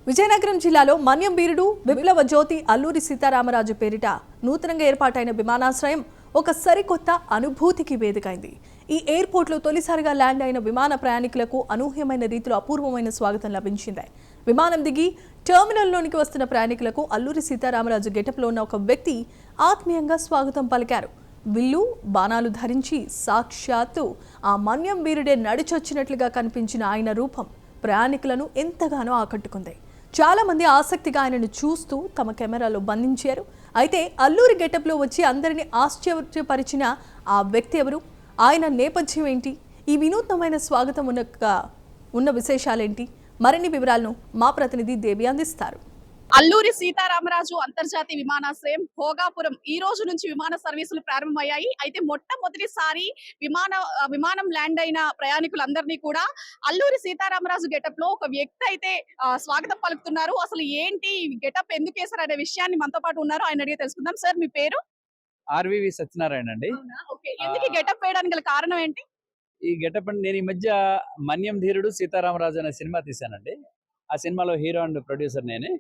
విజయనగరం జిల్లాలో మన్యం బీరుడు విప్లవ జ్యోతి అల్లూరి సీతారామరాజు పేరిట నూతనంగా ఏర్పాటైన విమానాశ్రయం ఒక సరికొత్త అనుభూతికి వేదికైంది. ఈ ఎయిర్పోర్ట్లో తొలిసారిగా ల్యాండ్ అయిన విమాన ప్రయాణికులకు అనూహ్యమైన రీతిలో అపూర్వమైన స్వాగతం లభించింది. విమానం దిగి టెర్మినల్లోనికి వస్తున్న ప్రయాణికులకు అల్లూరి సీతారామరాజు గెటప్లో ఉన్న ఒక వ్యక్తి ఆత్మీయంగా స్వాగతం పలికారు. విల్లు బాణాలు ధరించి సాక్షాత్తు ఆ మన్యం వీరుడే నడిచొచ్చినట్లుగా కనిపించిన ఆయన రూపం ప్రయాణికులను ఎంతగానో ఆకట్టుకుంది. చాలా మంది ఆసక్తిగా ఆయనను చూస్తూ తమ కెమెరాలో బంధించారు. అయితే అల్లూరి గెటప్లో వచ్చి అందరినీ ఆశ్చర్యపరిచిన ఆ వ్యక్తి ఎవరు, ఆయన నేపథ్యం ఏంటి, ఈ వినూత్నమైన స్వాగతం ఉన్న విశేషాలేంటి, మరిన్ని వివరాలను మా ప్రతినిధి దేవి అందిస్తారు. అల్లూరి సీతారామరాజు అంతర్జాతీయ విమానాశ్రయం భోగాపురం ఈ రోజు నుంచి విమాన సర్వీసులు ప్రారంభమయ్యాయి. అయితే మొట్టమొదటిసారి విమానం ల్యాండ్ అయిన ప్రయాణికులందరినీ కూడా అల్లూరి సీతారామరాజు గెటప్ లో ఒక వ్యక్తి అయితే స్వాగతం పలుకుతున్నారు. అసలు ఏంటి గెటప్ ఎందుకు వేశారు అనే విషయాన్ని మనతో పాటు ఉన్నారు, ఆయన అడిగి తెలుసుకుందాం. సార్, మీ పేరు? ఆర్వివి సత్యనారాయణ అండి. ఎందుకు గెటప్ వేయడానికి గల కారణం ఏంటి? ఈ గెటప్ నేను ఈ మధ్య మన్యం ధీరుడు సీతారామరాజు అనే సినిమా తీశానండి. ఆ సినిమాలో హీరో అండ్ ప్రొడ్యూసర్ నేనే.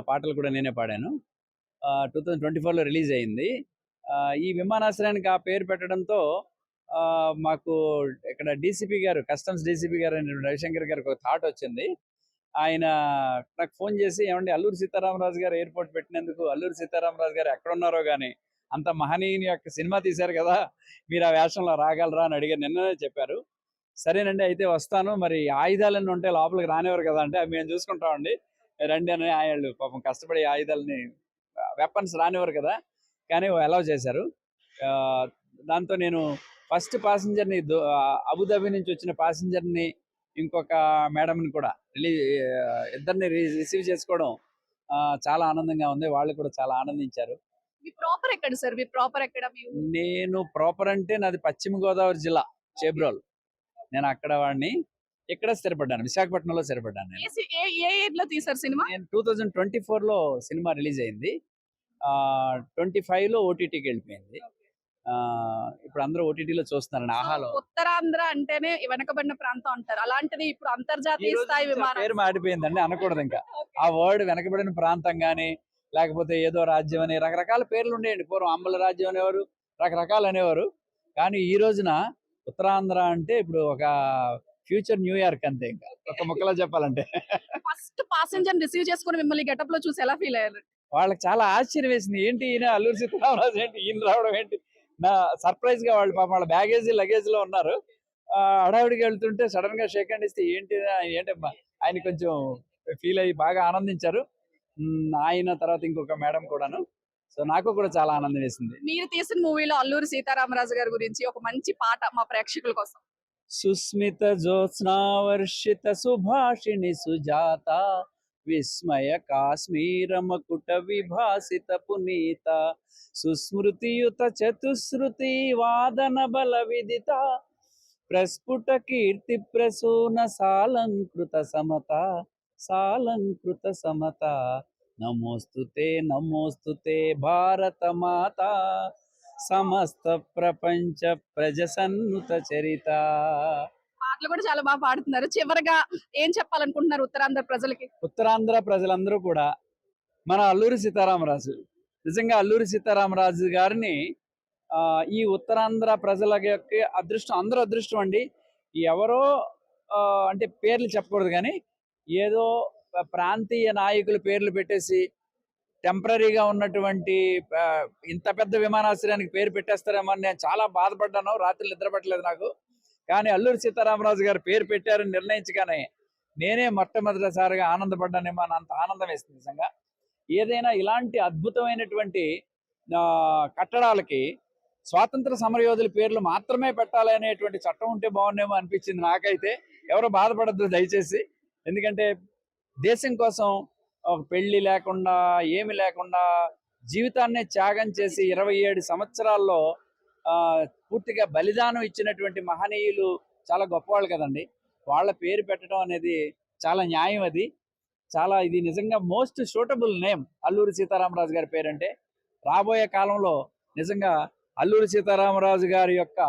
పాటలు కూడా నేనే పాడాను. 2024లో రిలీజ్ అయింది. ఈ విమానాశ్రయానికి ఆ పేరు పెట్టడంతో మాకు ఇక్కడ డీసీపీ గారు, కస్టమ్స్ డీసీపీ గారు రవిశంకర్ గారికి ఒక థాట్ వచ్చింది. ఆయన నాకు ఫోన్ చేసి, ఏమండి అల్లూరి సీతారామరాజు గారు ఎయిర్పోర్ట్ పెట్టినందుకు అల్లూరి సీతారామరాజు గారు ఎక్కడున్నారో కానీ అంత మహనీయుని యొక్క సినిమా తీశారు కదా, మీరు ఆ వేషంలో రాగలరా అని అడిగారు. నిన్ననే చెప్పారు. సరేనండి అయితే వస్తాను, మరి ఆయుధాలన్నీ ఉంటే లోపలికి రానివ్వరు కదా అంటే, అవి మేము చూసుకుంటామండి రండి అని వాళ్ళు పాపం కష్టపడి ఆయుధాలని వెపన్స్ రానివ్వరు కదా, కానీ అలౌ చేశారు. దాంతో నేను ఫస్ట్ ప్యాసింజర్ని అబుదాబి నుంచి వచ్చిన ప్యాసింజర్ని ఇంకొక మేడంని కూడా ఇద్దరిని రిసీవ్ చేసుకోవడం చాలా ఆనందంగా ఉంది. వాళ్ళు కూడా చాలా ఆనందించారు. ప్రాపర్ ఎక్కడ సార్? మీ ప్రాపర్ ఎక్కడ? నేను ప్రాపర్ అంటే నాది పశ్చిమ గోదావరి జిల్లా చేబ్రోల్. నేను అక్కడ వాడిని. ఇక్కడ స్థిరపడ్డాను, విశాఖపట్నంలో స్థిరపడ్డాను. నేను 2024లో సినిమా రిలీజ్ అయింది. 25లో ఓటీటీకి వెళ్ళిపోయింది. ఇప్పుడు అందరూ ఓటీటీలో చూస్తున్నారండి. ఆహాలో ఉత్తరాంధ్ర అంటేనే వెనకబడిన ప్రాంతం అంటారు, అలాంటిది ఇప్పుడు అంతర్జాతీయ స్థాయి విమానం పేరు మాడిపోయిందండి, అనకూడదు ఇంకా. ఆ వర్డ్ వెనకబడిన ప్రాంతం కానీ లేకపోతే ఏదో రాజ్యం అని రకరకాల పేర్లు ఉండేయండి. పూర్వం అంబల రాజ్యం అనేవారు, రకరకాలు అనేవారు. కానీ ఈ రోజున ఉత్తరాంధ్ర అంటే ఇప్పుడు ఒక ఫ్యూచర్ న్యూయార్క్ అంతే, ఇంకా ఒక ముక్కలో చెప్పాలంటే. ఫస్ట్ ప్యాసింజర్ రిసీవ్ చేసుకుని మిమ్మల్ని గెటప్ లో చూసి ఎలా ఫీల్ అయ్యారు? వాళ్ళకి చాలా ఆశ్చర్యం వేసింది. ఏంటి ఈయన అల్లూరి సీతారామరాజు ఏంటి, ఈయన రావడం ఏంటి, నా సర్ప్రైజ్ గా వాళ్ళు పాపం వాళ్ళ లగేజ్ లో ఉన్నారు. హడావిడికి వెళ్తుంటే సడన్ గా షేక్ హ్యాండ్ ఇస్తే ఏంటమ్మా ఆయన కొంచెం ఫీల్ అయ్యి బాగా ఆనందించారు. ఆయన తర్వాత ఇంకొక మేడం కూడాను. సో నాకు కూడా చాలా ఆనందం వేసింది. మీరు తీసిన మూవీలో అల్లూరి సీతారామరాజు గారి గురించి ఒక మంచి పాట మా ప్రేక్షకుల కోసం. సుస్మిత జ్యోత్స్నా వర్షిత సుభాషిణి సుజాత విస్మయ కాశ్మీర మకుట విభాసిత పునీత సుస్మృతియుత చతుశ్రుతి వాదన బల విదిత ప్రస్ఫుట కీర్తి ప్రసూన సాలంకృత సమత నమోస్తుతే భారత మాత సమస్త ప్రపంచ ప్రజసన్నుత చరిత. పాటలు కూడా చాలా బాగా పాడుతున్నారు. చివరగా ఏం చెప్పాలనుకుంటున్నారు ఉత్తరాంధ్ర ప్రజలకి? ఉత్తరాంధ్ర ప్రజలందరూ కూడా మన అల్లూరి సీతారామరాజు, నిజంగా అల్లూరి సీతారామరాజు గారిని ఈ ఉత్తరాంధ్ర ప్రజల యొక్క అదృష్టం, అందరూ అదృష్టం అండి. ఎవరో అంటే పేర్లు చెప్పకూడదు, కానీ ఏదో ప్రాంతీయ నాయకుల పేర్లు పెట్టేసి టెంపరీగా ఉన్నటువంటి ఇంత పెద్ద విమానాశ్రయానికి పేరు పెట్టేస్తారేమో అని నేను చాలా బాధపడ్డాను. రాత్రి నిద్రపట్టలేదు నాకు. కానీ అల్లూరి సీతారామరాజు గారు పేరు పెట్టారని నిర్ణయించగానే నేనే మొట్టమొదటిసారిగా ఆనందపడ్డానేమో అని అంత ఆనందం వేస్తుంది. నిజంగా ఏదైనా ఇలాంటి అద్భుతమైనటువంటి కట్టడాలకి స్వాతంత్ర సమరయోధుల పేర్లు మాత్రమే పెట్టాలి అనేటువంటి చట్టం ఉంటే బాగుండేమో అనిపించింది నాకైతే. ఎవరో బాధపడద్దు దయచేసి. ఎందుకంటే దేశం కోసం ఒక పెళ్లి లేకుండా ఏమి లేకుండా జీవితాన్నే త్యాగం చేసి 27 సంవత్సరాల్లో పూర్తిగా బలిదానం ఇచ్చినటువంటి మహనీయులు చాలా గొప్పవాళ్ళు కదండి. వాళ్ళ పేరు పెట్టడం అనేది చాలా న్యాయం. అది చాలా, ఇది నిజంగా most suitable name Alluri Sitaramaraju గారి పేరంటే. రాబోయే కాలంలో నిజంగా అల్లూరి సీతారామరాజు గారి యొక్క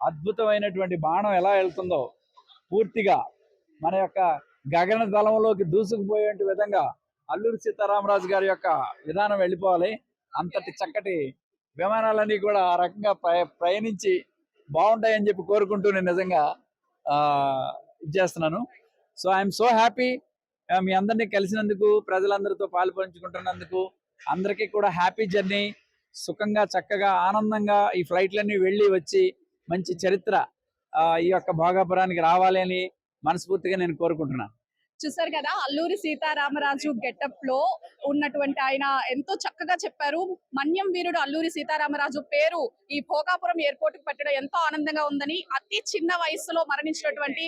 అద్భుతమైనటువంటి బాణం ఎలా వెళ్తుందో పూర్తిగా మన యొక్క గగన తలంలోకి దూసుకుపోయే విధంగా అల్లూరి సీతారామరాజు గారి యొక్క విధానం వెళ్ళిపోవాలి. అంతటి చక్కటి విమానాలన్నీ కూడా ఆ రకంగా ప్రయాణించి బాగుంటాయని చెప్పి కోరుకుంటూ నేను నిజంగా ఇది చేస్తున్నాను. సో ఐఎమ్ సో హ్యాపీ మీ అందరినీ కలిసినందుకు, ప్రజలందరితో పాలు పంచుకుంటున్నందుకు. అందరికీ కూడా హ్యాపీ జర్నీ. సుఖంగా చక్కగా ఆనందంగా ఈ ఫ్లైట్లన్నీ వెళ్ళి వచ్చి మంచి చరిత్ర ఈ యొక్క భోగాపురానికి రావాలి అని మనస్ఫూర్తిగా నేను కోరుకుంటున్నాను. చూసారు కదా, అల్లూరి సీతారామరాజు గెటప్ లో ఉన్నటువంటి ఆయన ఎంతో చక్కగా చెప్పారు. మన్యం వీరుడు అల్లూరి సీతారామరాజు పేరు ఈ భోగాపురం ఎయిర్పోర్ట్ కు పెట్టడం ఎంతో ఆనందంగా ఉందని. అతి చిన్న వయసులో మరణించినటువంటి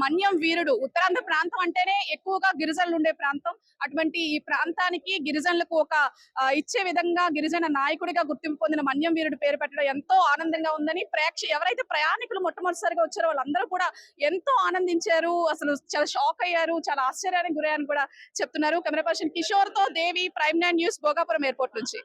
మన్యం వీరుడు. ఉత్తరాంధ్ర ప్రాంతం అంటేనే ఎక్కువగా గిరిజనులు ఉండే ప్రాంతం. అటువంటి ఈ ప్రాంతానికి గిరిజనులకు ఒక ఇచ్చే విధంగా గిరిజన నాయకుడిగా గుర్తింపు పొందిన మన్యం వీరుడు పేరు పెట్టడం ఎంతో ఆనందంగా ఉందని ఎవరైతే ప్రయాణికులు మొట్టమొదటిసారిగా వచ్చారో వాళ్ళందరూ కూడా ఎంతో ఆనందించారు. అసలు చాలా షాక్ అయ్యారు, చాలా ఆశ్చర్యానికి గురయ్యారని కూడా చెప్తున్నారు. కెమెరా పర్సన్ కిషోర్ తో దేవి, ప్రైమ్ 9 న్యూస్, భోగాపురం ఎయిర్పోర్ట్ నుంచి.